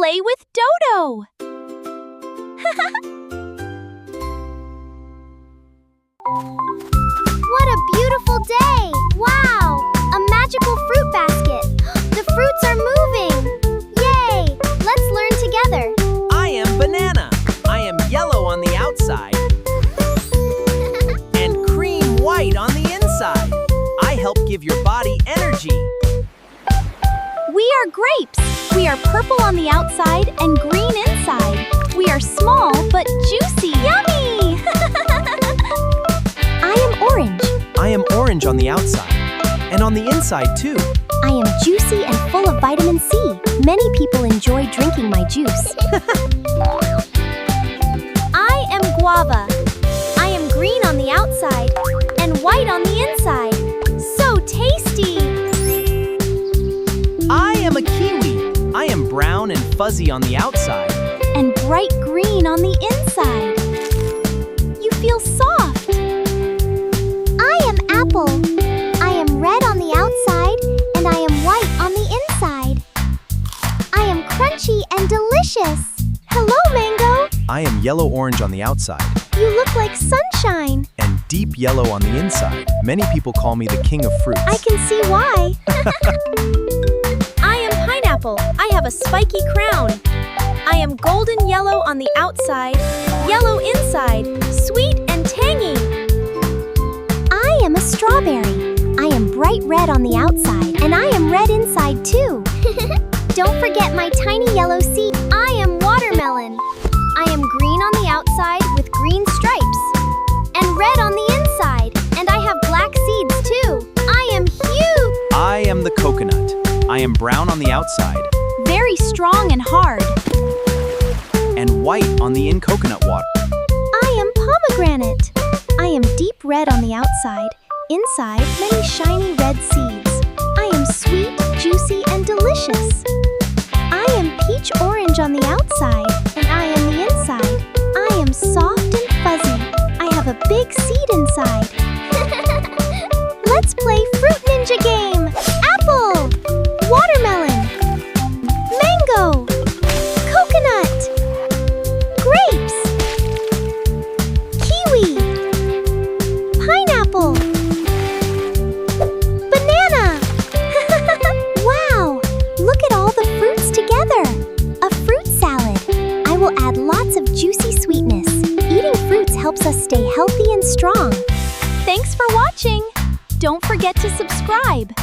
play with Dodo. What a beautiful day! Wow! A magical fruit basket! The fruits are moving! Yay! Let's learn together! I am banana. I am yellow on the outside and cream white on the inside. I help give your body energy. We are grapes. We are purple on the outside and green inside. We are small but juicy. Yummy! I am orange. I am orange on the outside and on the inside too. I am juicy and full of vitamin C. Many people enjoy drinking my juice. I am guava. I am green on the outside and white on the inside. So tasty! I am a kiwi. I am brown and fuzzy on the outside And bright green on the inside. You feel soft. I am apple. I am red on the outside and I am white on the inside. I am crunchy and delicious. Hello, mango. I am yellow-orange on the outside You look like sunshine. and deep yellow on the inside. Many people call me the king of fruits. I can see why. I am pineapple. I have a spiky crown. I am golden yellow on the outside, yellow inside, sweet and tangy. I am a strawberry. I am bright red on the outside and I am red inside too. Don't forget my tiny yellow seed. I am watermelon. I am green on the outside with green stripes and red on the inside, and I have black seeds too. I am huge. I am the coconut. I am brown on the outside Very strong and hard. and white on the coconut water. I am pomegranate. I am deep red on the outside, inside many shiny red seeds. I am sweet, juicy, and delicious. I am peach orange on the outside, and I am the inside. I am soft and fuzzy. I have a big seed inside. Let's play Fruit Ninja game. Apple, watermelon, mango, coconut, grapes, kiwi, pineapple, banana. Wow, look at all the fruits together. A fruit salad. I will add lots of juicy sweetness. Eating fruits helps us stay healthy and strong. Thanks for watching. Don't forget to subscribe.